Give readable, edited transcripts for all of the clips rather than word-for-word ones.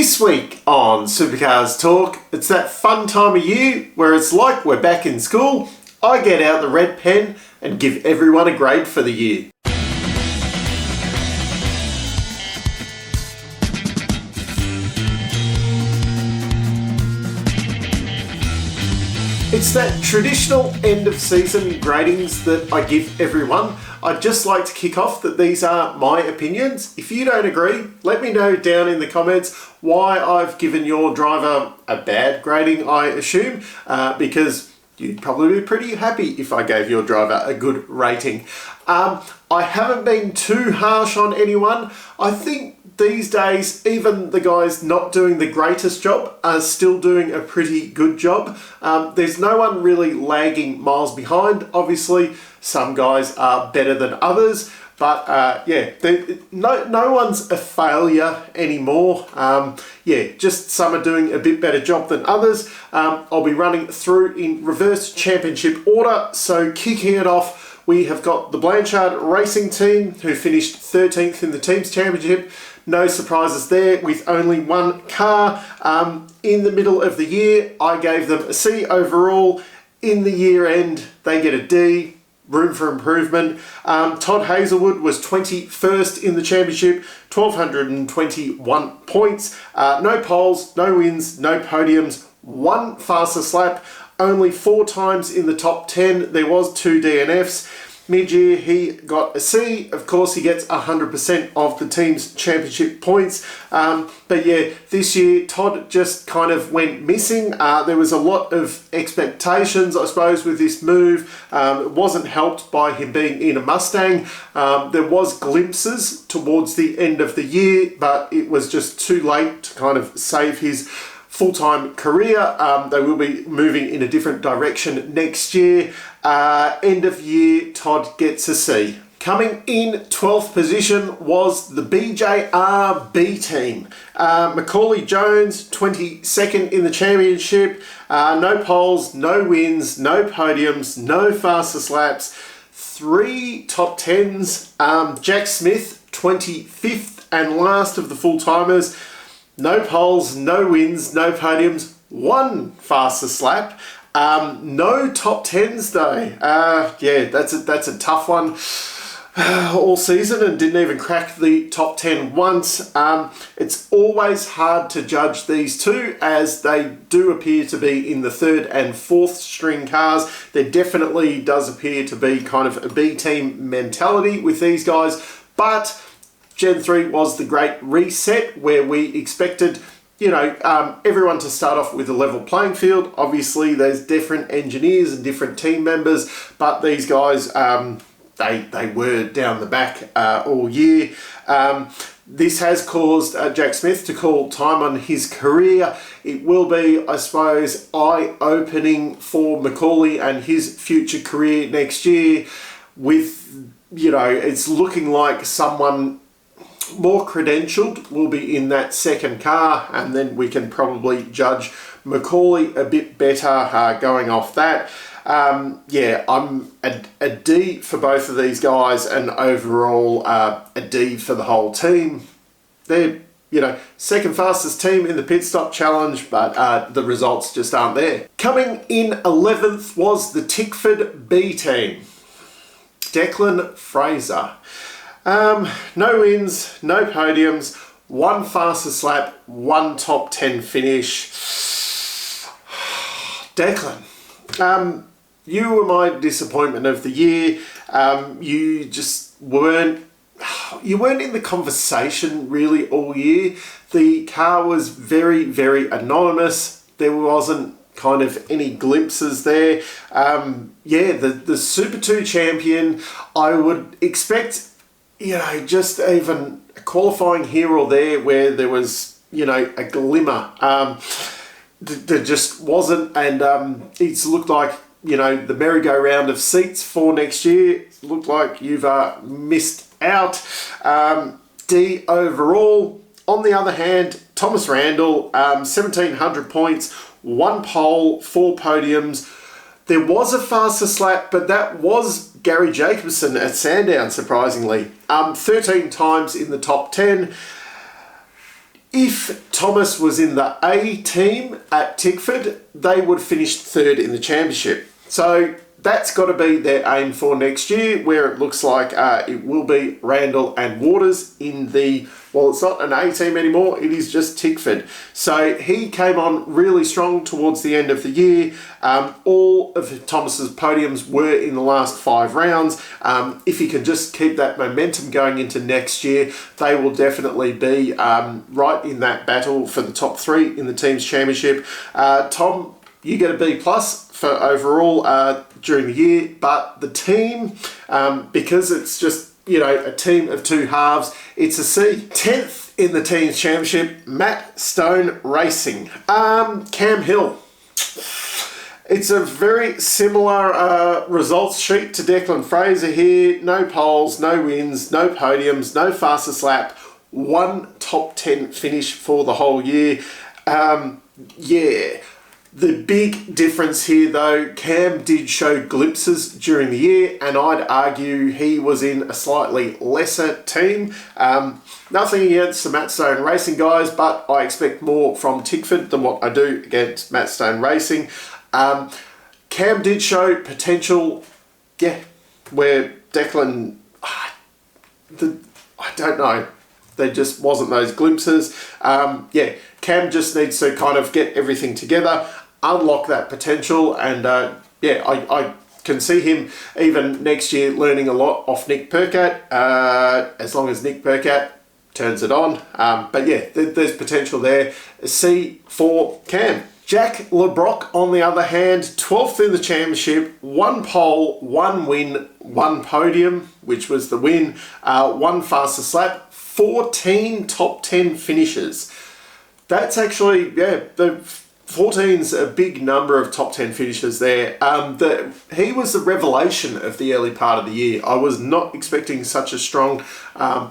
This week on Supercars Talk, it's that fun time of year where it's like we're back in school. I get out the red pen and give everyone a grade for the year. It's that traditional end of season gradings that I give everyone. I'd just like to kick off that these are my opinions. If you don't agree, let me know down in the comments why I've given your driver a bad grading, I assume, because you'd probably be pretty happy if I gave your driver a good rating. I haven't been too harsh on anyone. I think these days, even the guys not doing the greatest job are still doing a pretty good job. There's no one really lagging miles behind. Obviously, some guys are better than others, but no one's a failure anymore. Just some are doing a bit better job than others. I'll be running through in reverse championship order. So kicking it off, we have got the Blanchard Racing team who finished 13th in the team's championship. No surprises there with only one car. In the middle of the year, I gave them a C overall. In the year end, they get a D. Room for improvement. Todd Hazelwood was 21st in the championship, 1,221 points. No poles, no wins, no podiums, one fastest lap. Only 4 times in the top 10. There was 2 DNFs. Mid-year, he got a C. Of course, he gets 100% of the team's championship points. But yeah, this year, Todd just kind of went missing. There was a lot of expectations, I suppose, with this move. It wasn't helped by him being in a Mustang. There was glimpses towards the end of the year, but it was just too late to kind of save his full-time career. They will be moving in a different direction next year. End of year, Todd gets a C. Coming in 12th position was the BJR B team. McAuley Jones, 22nd in the championship. No poles, no wins, no podiums, no fastest laps. 3 top 10s. Jack Smith, 25th and last of the full-timers. No poles, no wins, no podiums, 1 fastest lap. No top 10s though. That's a tough one all season and didn't even crack the top 10 once. It's always hard to judge these two as they do appear to be in the 3rd and 4th string cars. There definitely does appear to be kind of a B team mentality with these guys, but Gen 3 was the great reset where we expected, everyone to start off with a level playing field. Obviously, there's different engineers and different team members, but these guys, they were down the back all year. This has caused Jack Smith to call time on his career. It will be, I suppose, eye-opening for McAuley and his future career next year with, it's looking like someone more credentialed will be in that second car, and then we can probably judge McAuley a bit better going off that. I'm a D for both of these guys, and overall a D for the whole team. They're, second fastest team in the pit stop challenge, but the results just aren't there. Coming in 11th was the Tickford B team. Declan Fraser. No wins, no podiums, 1 fastest lap, 1 top 10 finish. Declan, you were my disappointment of the year. You just weren't in the conversation really all year. The car was very, very anonymous. There wasn't kind of any glimpses there. The Super 2 champion, I would expect just even qualifying here or there where there was, a glimmer. There just wasn't, and it's looked like, the merry-go-round of seats for next year. It looked like you've missed out. D overall. On the other hand, Thomas Randall, 1,700 points, 1 pole, 4 podiums. There was a fastest lap, but that was Gary Jacobson at Sandown, surprisingly. 13 times in the top 10. If Thomas was in the A team at Tickford, they would finish third in the championship. So that's got to be their aim for next year, where it looks like it will be Randall and Waters in the, well, it's not an A team anymore, it is just Tickford. So he came on really strong towards the end of the year. All of Thomas's podiums were in the last 5 rounds. If he can just keep that momentum going into next year, they will definitely be right in that battle for the top 3 in the team's championship. Tom, you get a B+ for overall during the year, but the team, because it's just, you know, a team of 2 halves, it's a C. 10th in the team's championship, Matt Stone Racing. Cam Hill. It's a very similar results sheet to Declan Fraser here. No poles, no wins, no podiums, no fastest lap. 1 top 10 finish for the whole year. Yeah. The big difference here though, Cam did show glimpses during the year, and I'd argue he was in a slightly lesser team. Nothing against the Matt Stone Racing guys, but I expect more from Tickford than what I do against Matt Stone Racing. Cam did show potential, yeah, where Declan, I don't know, there just wasn't those glimpses. Yeah, Cam just needs to kind of get everything together, unlock that potential, and yeah, I can see him even next year learning a lot off Nick Percat, as long as Nick Percat turns it on. But yeah, there's potential there. C for Cam. Jack LeBrock, on the other hand, 12th in the championship, 1 pole, 1 win, 1 podium, which was the win, 1 fastest lap, 14 top 10 finishes. That's actually, yeah, the 14's a big number of top 10 finishes there. He was the revelation of the early part of the year. I was not expecting such a strong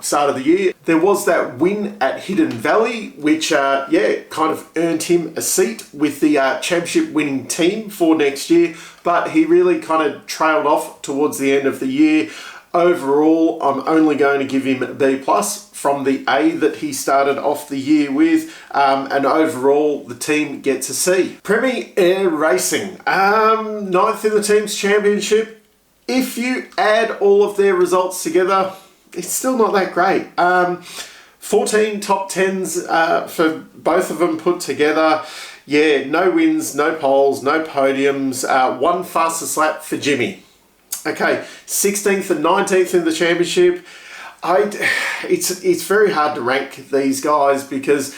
start of the year. There was that win at Hidden Valley, which, yeah, kind of earned him a seat with the championship winning team for next year, but he really kind of trailed off towards the end of the year. Overall, I'm only going to give him a B+ from the A that he started off the year with, and overall the team gets a C. PremiAir Racing, 9th in the team's championship. If you add all of their results together, it's still not that great. 14 top 10s for both of them put together. Yeah, no wins, no poles, no podiums, 1 fastest lap for Jimmy. Okay, 16th and 19th in the championship. It's very hard to rank these guys because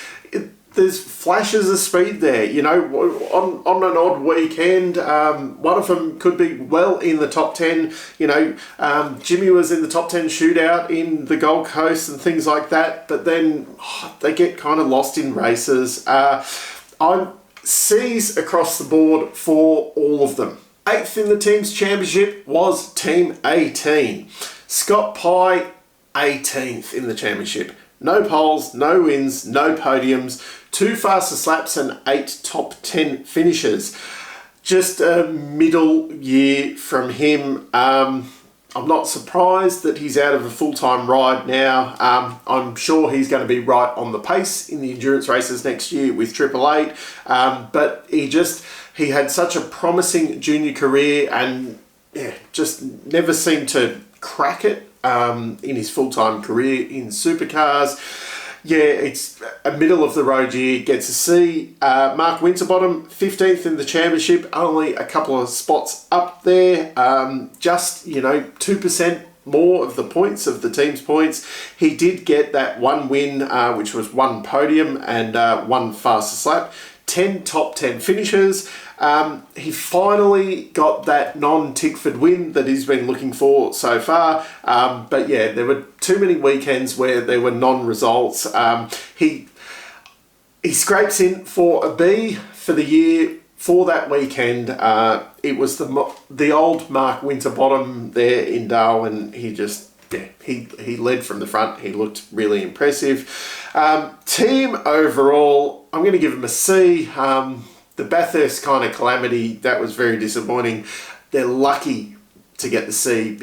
there's flashes of speed there. You know, on an odd weekend, one of them could be well in the top 10. You know, Jimmy was in the top 10 shootout in the Gold Coast and things like that, but then they get kind of lost in races. I'm C's across the board for all of them. 8th in the team's championship was Team 18. Scott Pye, 18th in the championship. No poles, no wins, no podiums, 2 fastest laps and 8 top 10 finishes. Just a middle year from him. I'm not surprised that he's out of a full-time ride now. I'm sure he's going to be right on the pace in the endurance races next year with Triple Eight. But he had such a promising junior career and yeah, just never seemed to crack it in his full-time career in Supercars. Yeah, it's a middle-of-the-road year, gets a C. Mark Winterbottom, 15th in the championship, only a couple of spots up there. Just, you know, 2% more of the points, of the team's points. He did get that 1 win, which was 1 podium and 1 fastest lap. 10 top 10 finishes. He finally got that non-Tickford win that he's been looking for so far. But yeah, there were too many weekends where there were non-results. He scrapes in for a B for the year for that weekend. It was the old Mark Winterbottom there in Darwin. He just, yeah, he led from the front. He looked really impressive. Team overall, I'm going to give him a C. The Bathurst kind of calamity, that was very disappointing. They're lucky to get the C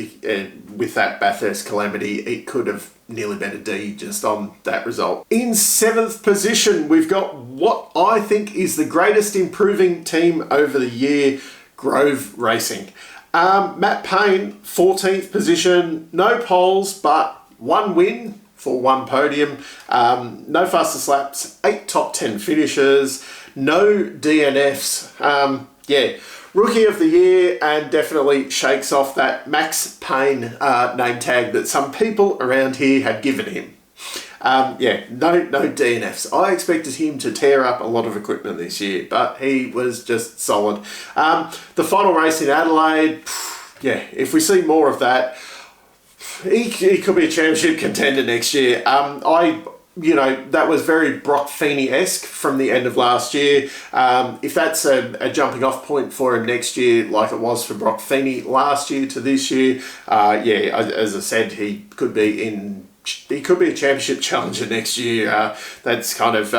with that Bathurst calamity. It could have nearly bet a D just on that result. In 7th position, we've got what I think is the greatest improving team over the year, Grove Racing. Matt Payne, 14th position, no poles, but 1 win for 1 podium, no fastest laps, 8 top 10 finishes, no DNFs. Rookie of the year, and definitely shakes off that Max Payne name tag that some people around here had given him. No DNFs. I expected him to tear up a lot of equipment this year, but he was just solid. The final race in Adelaide, if we see more of that, he could be a championship contender next year. That was very Brock Feeney-esque from the end of last year. If that's a jumping off point for him next year, like it was for Brock Feeney last year to this year, as I said, he could be a championship challenger next year. That's kind of,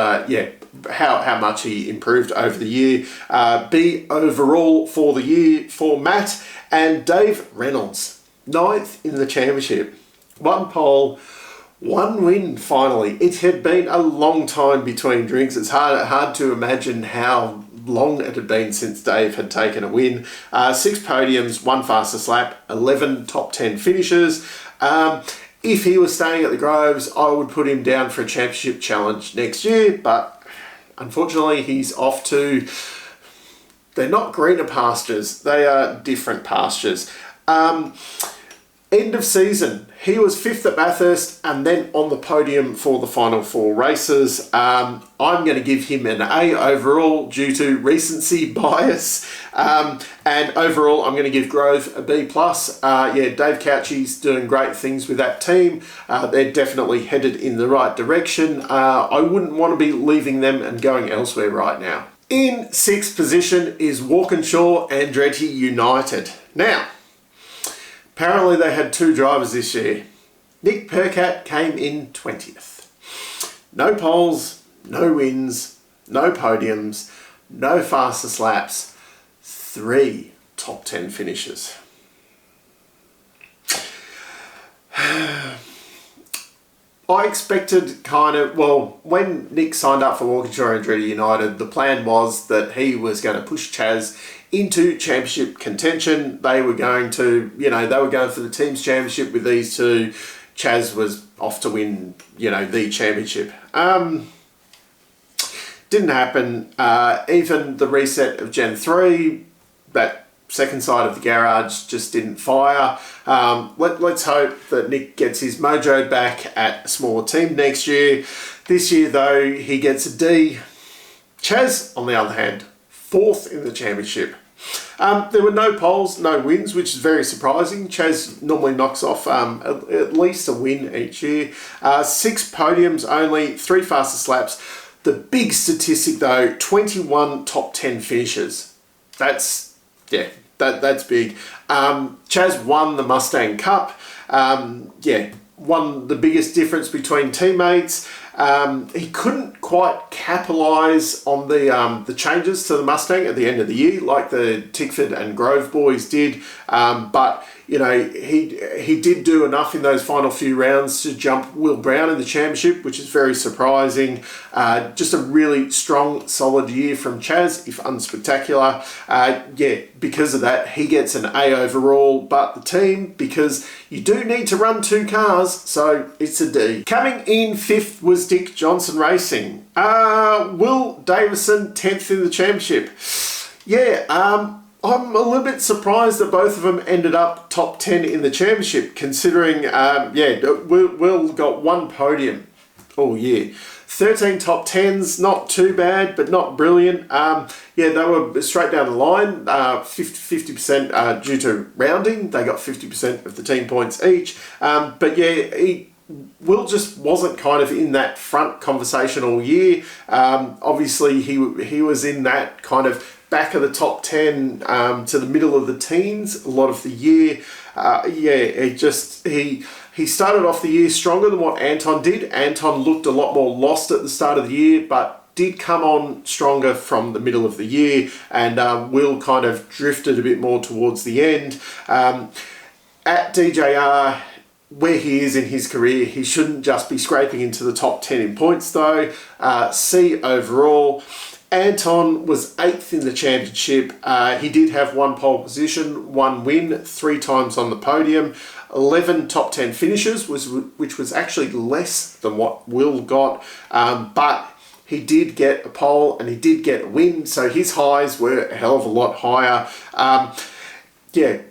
how much he improved over the year. B overall for the year for Matt. And Dave Reynolds, 9th in the championship. 1 pole, 1 win finally. It had been a long time between drinks. It's hard to imagine how long it had been since Dave had taken a win. 6 podiums, 1 fastest lap, 11 top 10 finishes. If he was staying at the Groves, I would put him down for a championship challenge next year, but unfortunately he's off to... They're not greener pastures, they are different pastures. End of season, he was 5th at Bathurst and then on the podium for the final 4 races. I'm going to give him an A overall due to recency bias. And overall, I'm going to give Grove a B+. Dave Couchy's doing great things with that team. They're definitely headed in the right direction. I wouldn't want to be leaving them and going elsewhere right now. In 6th position is Walkinshaw Andretti United. Now, apparently they had 2 drivers this year. Nick Percat came in 20th. No poles, no wins, no podiums, no fastest laps, 3 top 10 finishes. I expected when Nick signed up for Walkinshaw Andretti United, the plan was that he was going to push Chaz into championship contention. They were going to, they were going for the team's championship with these 2. Chaz was off to win, the championship. Didn't happen. Even the reset of Gen 3, that second side of the garage just didn't fire. Let's hope that Nick gets his mojo back at a smaller team next year. This year, though, he gets a D. Chaz, on the other hand, 4th in the championship. There were no poles, no wins, which is very surprising. Chaz normally knocks off at least a win each year. 6 podiums only, 3 fastest laps. The big statistic, though, 21 top 10 finishes. That's big. Chaz won the Mustang Cup. Won the biggest difference between teammates. He couldn't quite capitalise on the changes to the Mustang at the end of the year, like the Tickford and Grove boys did. But he did do enough in those final few rounds to jump Will Brown in the championship, which is very surprising. Just a really strong, solid year from Chaz, if unspectacular. Because of that, he gets an A overall, but the team, because you do need to run 2 cars, so it's a D. Coming in 5th was Dick Johnson Racing. Will Davison, 10th in the championship. I'm a little bit surprised that both of them ended up top 10 in the championship, considering, Will got 1 podium all year. 13 top 10s, not too bad, but not brilliant. They were straight down the line, 50% due to rounding. They got 50% of the team points each. Will just wasn't kind of in that front conversation all year. Obviously, he was in that kind of back of the top 10 to the middle of the teens a lot of the year. He started off the year stronger than what Anton did. Anton looked a lot more lost at the start of the year, but did come on stronger from the middle of the year, and Will kind of drifted a bit more towards the end. At DJR, where he is in his career, he shouldn't just be scraping into the top 10 in points though. C overall. Anton was 8th in the championship. He did have 1 pole position, 1 win, 3 times on the podium, 11 top 10 finishes, which was actually less than what Will got, but he did get a pole and he did get a win, so his highs were a hell of a lot higher. Yeah,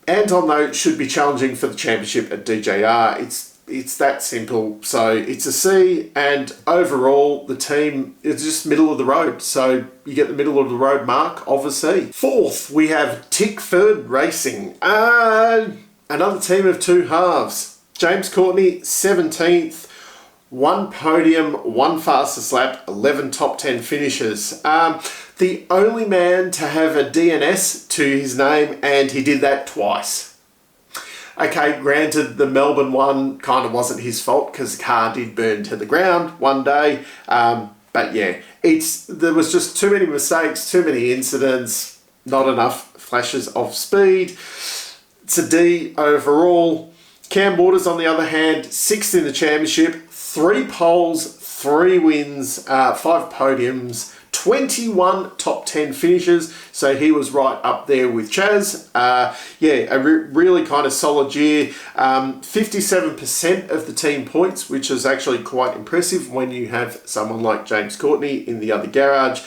Anton though should be challenging for the championship at DJR. It's that simple. So it's a C, and overall the team is just middle of the road. So you get the middle of the road mark of a C. 4th, we have Tickford Racing. Another team of 2 halves. James Courtney, 17th. 1 podium, 1 fastest lap, 11 top 10 finishes. The only man to have a DNS to his name, and he did that twice. Okay, granted, the Melbourne one kind of wasn't his fault because the car did burn to the ground one day. But yeah, there was just too many mistakes, too many incidents, not enough flashes of speed. It's a D overall. Cam Waters, on the other hand, 6th in the championship, 3 poles, 3 wins, 5 podiums, 21 top 10 finishes, so he was right up there with Chaz. Yeah, a really kind of solid year. 57% of the team points, which is actually quite impressive when you have someone like James Courtney in the other garage.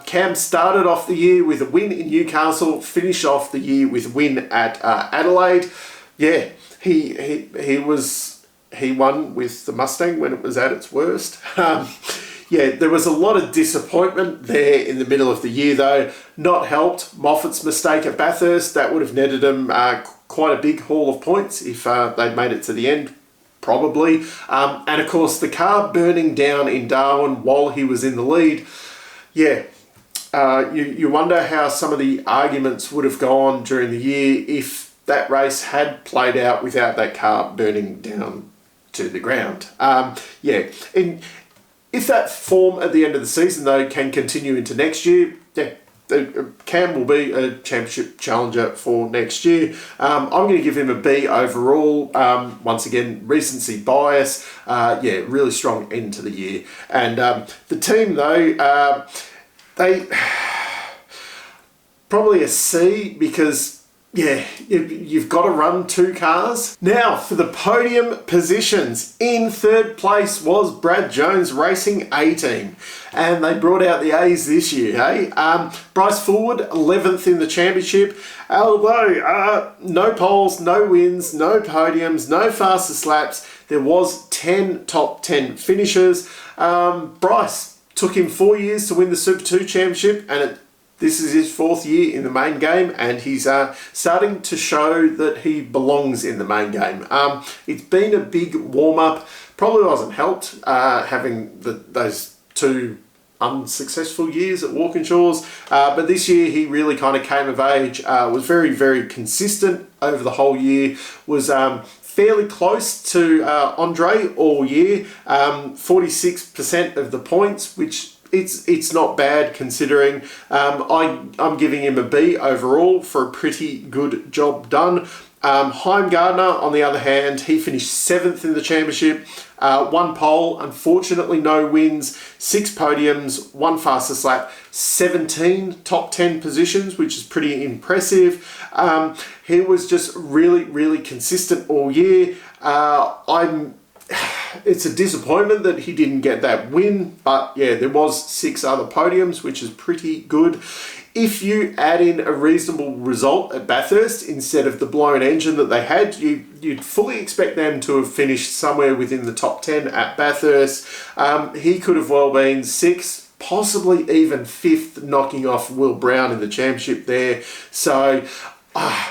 Cam started off the year with a win in Newcastle, finished off the year with a win at Adelaide. Yeah, he won with the Mustang when it was at its worst. Yeah, there was a lot of disappointment there in the middle of the year though. Not helped Moffat's mistake at Bathurst. That would have netted him quite a big haul of points if they'd made it to the end, probably. And of course the car burning down in Darwin while he was in the lead. Yeah, you wonder how some of the arguments would have gone during the year if that race had played out without that car burning down to the ground. Yeah, if that form at the end of the season though can continue into next year, yeah, Cam will be a championship challenger for next year. I'm going to give him a B overall. Once again, recency bias. Yeah, really strong end to the year. And the team though, they probably a C because yeah, you've got to run 2 cars. Now, for the podium positions, in 3rd place was Brad Jones Racing A-Team. And they brought out the A's this year, hey? Bryce Fullwood, 11th in the championship. Although, no poles, no wins, no podiums, no fastest laps. There was 10 top 10 finishes. Bryce took him 4 years to win the Super 2 championship, and this is his 4th year in the main game, and he's starting to show that he belongs in the main game. It's been a big warm-up. Probably wasn't helped having those 2 unsuccessful years at Walkinshaw's, but this year he really kind of came of age, was very, very consistent over the whole year, was fairly close to Andre all year, 46% of the points, which it's not bad considering. I'm giving him a B overall for a pretty good job done. Heim Gardner, on the other hand, he finished 7th in the championship, 1 pole, unfortunately no wins, 6 podiums, 1 fastest lap, 17 top 10 positions, which is pretty impressive. He was just really, really consistent all year. It's a disappointment that he didn't get that win, but yeah, there was 6 other podiums, which is pretty good. If you add in a reasonable result at Bathurst instead of the blown engine that they had, you'd fully expect them to have finished somewhere within the top 10 at Bathurst. He could have well been 6th, possibly even 5th, knocking off Will Brown in the championship there. So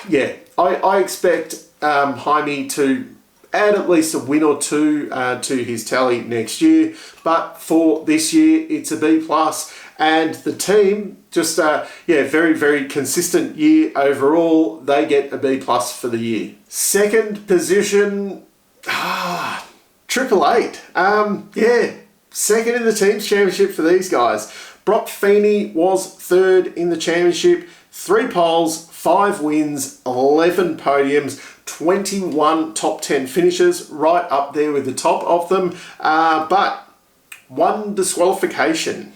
yeah, I expect Jaime to add at least a win or 2 to his tally next year, but for this year it's a B+, and the team just yeah, very, very consistent year overall. They get a B+ for the year. 2nd position, Triple Eight. Yeah, 2nd in the team's championship for these guys. Brock Feeney was 3rd in the championship, 3 poles, 5 wins, 11 podiums, 21 top 10 finishes, right up there with the top of them, but 1 disqualification.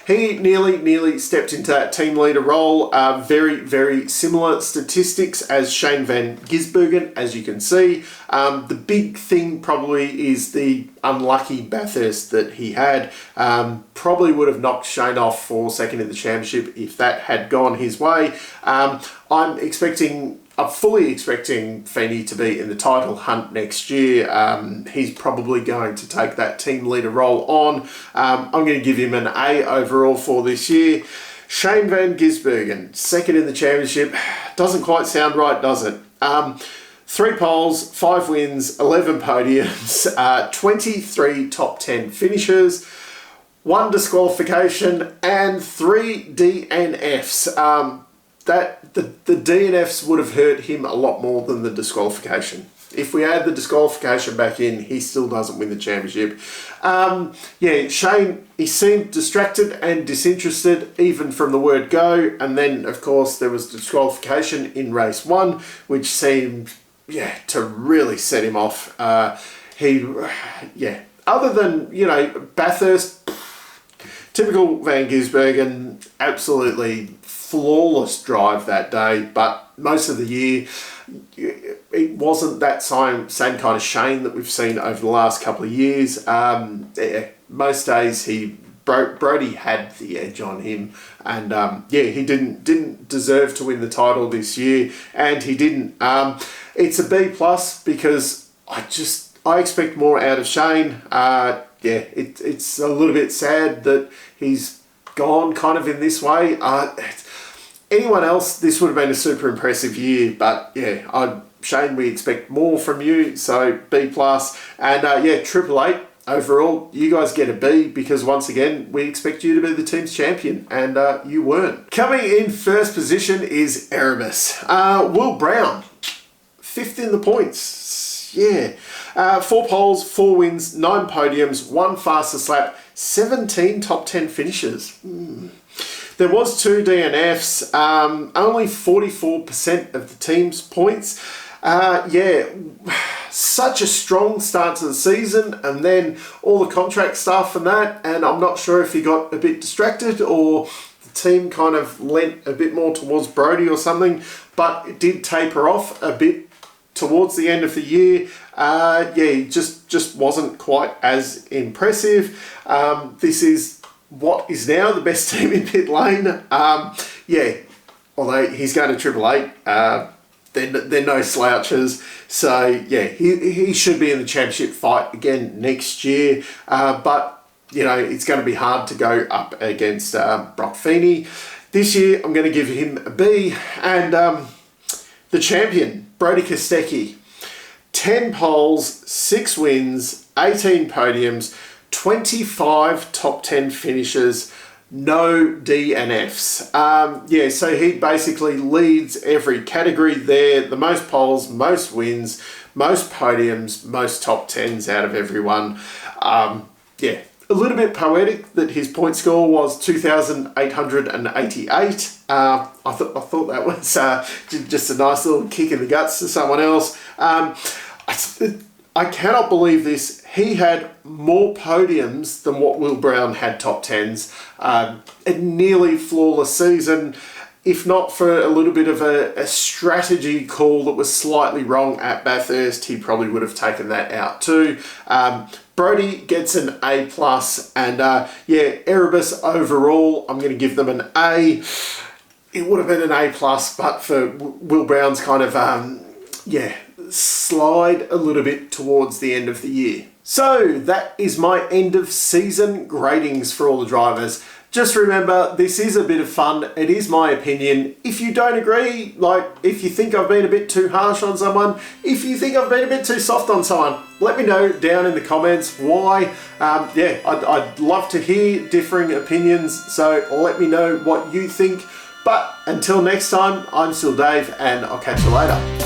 He nearly stepped into that team leader role. Very, very similar statistics as Shane van Gisbergen, as you can see. The big thing probably is the unlucky Bathurst that he had. Probably would have knocked Shane off for second in the championship if that had gone his way. I'm fully expecting Feeney to be in the title hunt next year. He's probably going to take that team leader role on. I'm going to give him an A overall for this year. Shane van Gisbergen, second in the championship. Doesn't quite sound right, does it? 3 poles, 5 wins, 11 podiums, 23 top 10 finishes, 1 disqualification, and 3 DNFs. The DNFs would have hurt him a lot more than the disqualification. If we add the disqualification back in, he still doesn't win the championship. Shane, he seemed distracted and disinterested even from the word go. And then, of course, there was disqualification in race 1, which seemed, to really set him off. Other than, Bathurst, typical Van Gisbergen, absolutely flawless drive that day, but most of the year it wasn't that same kind of Shane that we've seen over the last couple of years. Most days Brody had the edge on him, and he didn't deserve to win the title this year, and he didn't. It's a B+ because I expect more out of Shane. It's a little bit sad that he's gone kind of in this way. Anyone else, this would have been a super impressive year, but Shane, we expect more from you, so B+. And Triple Eight overall, you guys get a B because once again, we expect you to be the team's champion, and you weren't. Coming in first position is Erebus. Will Brown, 5th in the points. 4 poles, 4 wins, 9 podiums, 1 fastest lap, 17 top 10 finishes. There was 2 DNFs, only 44% of the team's points. Such a strong start to the season, and then all the contract stuff and that, and I'm not sure if he got a bit distracted or the team kind of lent a bit more towards Brody or something, but it did taper off a bit towards the end of the year. He just wasn't quite as impressive. This is what is now the best team in pit lane. Although he's going to Triple Eight, they're no slouches. So he should be in the championship fight again next year. But it's going to be hard to go up against Brock Feeney. This year I'm going to give him a B. And the champion, Brody Kostecki, 10 poles, 6 wins, 18 podiums, 25 top 10 finishes, no DNFs. So he basically leads every category there. The most poles, most wins, most podiums, most top 10s out of everyone. A little bit poetic that his point score was 2,888. I thought that was just a nice little kick in the guts to someone else. I cannot believe this. He had more podiums than what Will Brown had top 10s. A nearly flawless season. If not for a little bit of a strategy call that was slightly wrong at Bathurst, he probably would have taken that out too. Brody gets an A+, and Erebus overall, I'm going to give them an A. It would have been an A+, but for Will Brown's kind of, slide a little bit towards the end of the year. So that is my end of season gradings for all the drivers. Just remember, this is a bit of fun. It is my opinion. If you don't agree, if you think I've been a bit too harsh on someone, if you think I've been a bit too soft on someone, let me know down in the comments why. I'd love to hear differing opinions, so let me know what you think. But until next time, I'm still Dave, and I'll catch you later.